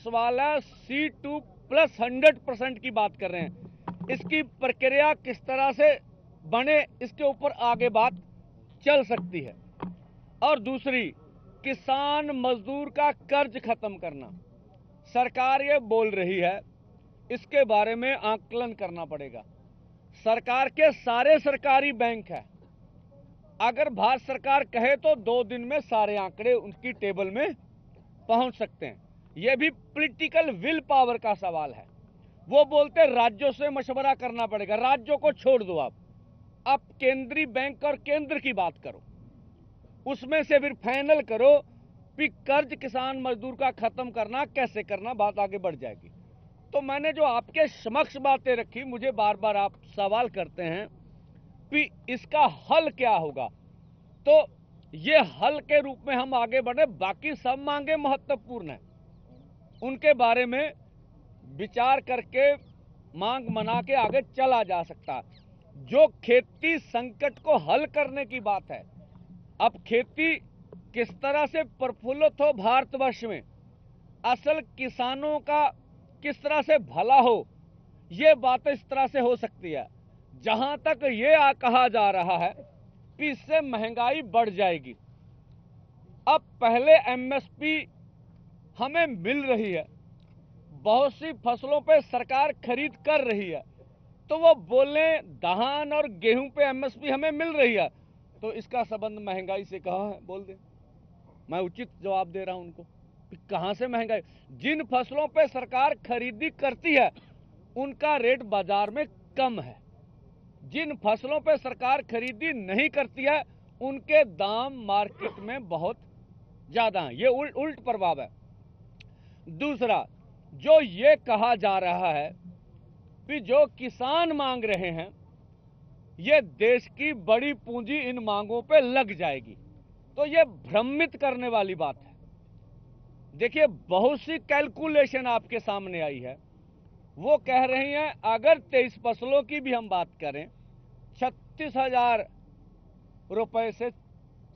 वाला C2+100% की बात कर रहे हैं। इसकी प्रक्रिया किस तरह से बने, इसके ऊपर आगे बात चल सकती है। और दूसरी, किसान मजदूर का कर्ज खत्म करना, सरकार ये बोल रही है, इसके बारे में आकलन करना पड़ेगा। सरकार के सारे सरकारी बैंक है, अगर भारत सरकार कहे तो 2 दिन में सारे आंकड़े उनकी टेबल में पहुंच सकते हैं। यह भी पॉलिटिकल विल पावर का सवाल है। वो बोलते राज्यों से मशवरा करना पड़ेगा, राज्यों को छोड़ दो आप केंद्रीय बैंक और केंद्र की बात करो, उसमें से फिर फाइनल करो कि कर्ज किसान मजदूर का खत्म करना कैसे करना, बात आगे बढ़ जाएगी। तो मैंने जो आपके समक्ष बातें रखी, मुझे बार बार आप सवाल करते हैं कि इसका हल क्या होगा, तो ये हल के रूप में हम आगे बढ़े। बाकी सब मांगे महत्वपूर्ण है, उनके बारे में विचार करके मांग मना के आगे चला जा सकता है। जो खेती संकट को हल करने की बात है, अब खेती किस तरह से प्रफुल्लित हो भारतवर्ष में, असल किसानों का किस तरह से भला हो, ये बात इस तरह से हो सकती है। जहां तक ये कहा जा रहा है कि इससे महंगाई बढ़ जाएगी। अब पहले एमएसपी हमें मिल रही है, बहुत सी फसलों पे सरकार खरीद कर रही है, तो वो बोले धान और गेहूं पे एमएसपी हमें मिल रही है, तो इसका संबंध महंगाई से कहाँ है, बोल दे। मैं उचित जवाब दे रहा हूं उनको, कहां से महंगाई। जिन फसलों पे सरकार खरीदी करती है उनका रेट बाजार में कम है, जिन फसलों पे सरकार खरीदी नहीं करती है उनके दाम मार्केट में बहुत ज्यादा हैं। ये उल्ट प्रभाव है। दूसरा, जो ये कहा जा रहा है कि जो किसान मांग रहे हैं, ये देश की बड़ी पूंजी इन मांगों पे लग जाएगी, तो ये भ्रमित करने वाली बात है। देखिए, बहुत सी कैलकुलेशन आपके सामने आई है, वो कह रही हैं अगर 23 फसलों की भी हम बात करें, 36,000 रुपए से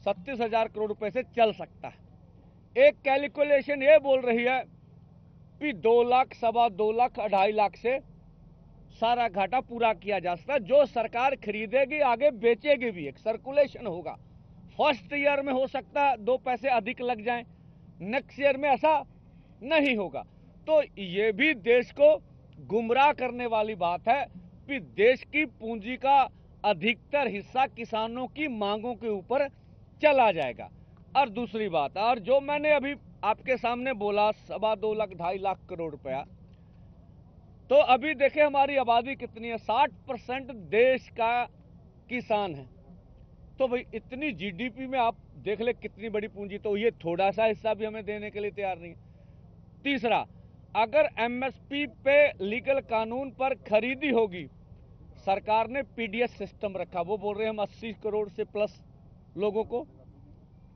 37,000 करोड़ रुपए से चल सकता है। एक कैलकुलेशन ये बोल रही है कि 2 लाख, 2.25 लाख, 2.5 लाख से सारा घाटा पूरा किया जा सकता है। जो सरकार खरीदेगी आगे बेचेगी भी, एक सर्कुलेशन होगा। फर्स्ट ईयर में हो सकता है 2 पैसे अधिक लग जाएं, नेक्स्ट ईयर में ऐसा नहीं होगा। तो ये भी देश को गुमराह करने वाली बात है कि देश की पूंजी का अधिकतर हिस्सा किसानों की मांगों के ऊपर चला जाएगा। और दूसरी बात, और जो मैंने अभी आपके सामने बोला 2.25 लाख, 2.5 लाख करोड़ रुपया, तो अभी देखें हमारी आबादी कितनी है, 60% देश का किसान है। तो भाई इतनी जीडीपी में आप देख ले कितनी बड़ी पूंजी, तो ये थोड़ा सा हिस्सा भी हमें देने के लिए तैयार नहीं है। तीसरा, अगर एमएसपी पे लीगल कानून पर खरीदी होगी, सरकार ने पीडीएस सिस्टम रखा, वो बोल रहे हैं हम 80 करोड़ से प्लस लोगों को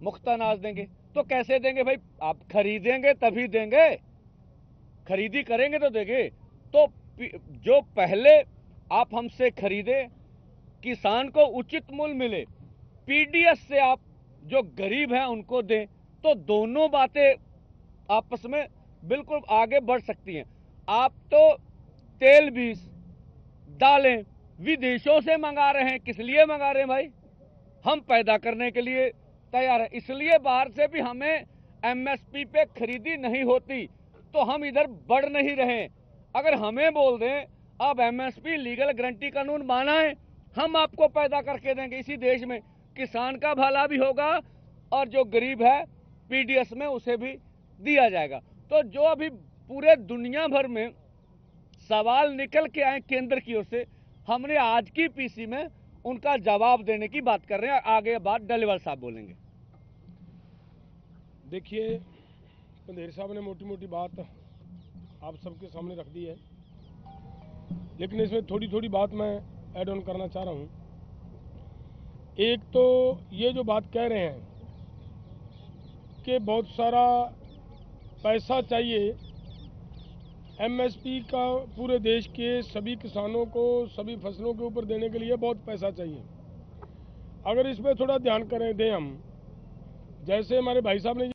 मुफ्त अनाज देंगे। तो कैसे देंगे भाई, आप खरीदेंगे तभी देंगे, खरीदी करेंगे तो देंगे। तो जो पहले आप हमसे खरीदे, किसान को उचित मूल्य मिले, पीडीएस से आप जो गरीब हैं उनको दें, तो दोनों बातें आपस में बिल्कुल आगे बढ़ सकती हैं। आप तो तेल बीज दालें विदेशों से मंगा रहे हैं, किस लिए मंगा रहे हैं भाई, हम पैदा करने के लिए तैयार है, इसलिए बाहर से भी हमें एमएसपी पे खरीदी नहीं होती, तो हम इधर बढ़ नहीं रहे। अगर हमें बोल दें अब एमएसपी लीगल गारंटी कानून माना है, हम आपको पैदा करके देंगे इसी देश में, किसान का भला भी होगा और जो गरीब है पीडीएस में उसे भी दिया जाएगा। तो जो अभी पूरे दुनिया भर में सवाल निकल के आए केंद्र की ओर से, हमने आज की पीसी में उनका जवाब देने की बात कर रहे हैं। आगे बात डलीवाल साहब बोलेंगे। देखिए, पंधेर साहब ने मोटी मोटी बात आप सबके सामने रख दी है, लेकिन इसमें थोड़ी थोड़ी बात मैं ऐड ऑन करना चाह रहा हूँ। एक तो ये जो बात कह रहे हैं कि बहुत सारा पैसा चाहिए एमएसपी का पूरे देश के सभी किसानों को सभी फसलों के ऊपर देने के लिए बहुत पैसा चाहिए। अगर इसमें थोड़ा ध्यान करें दें हम, जैसे हमारे भाई साहब ने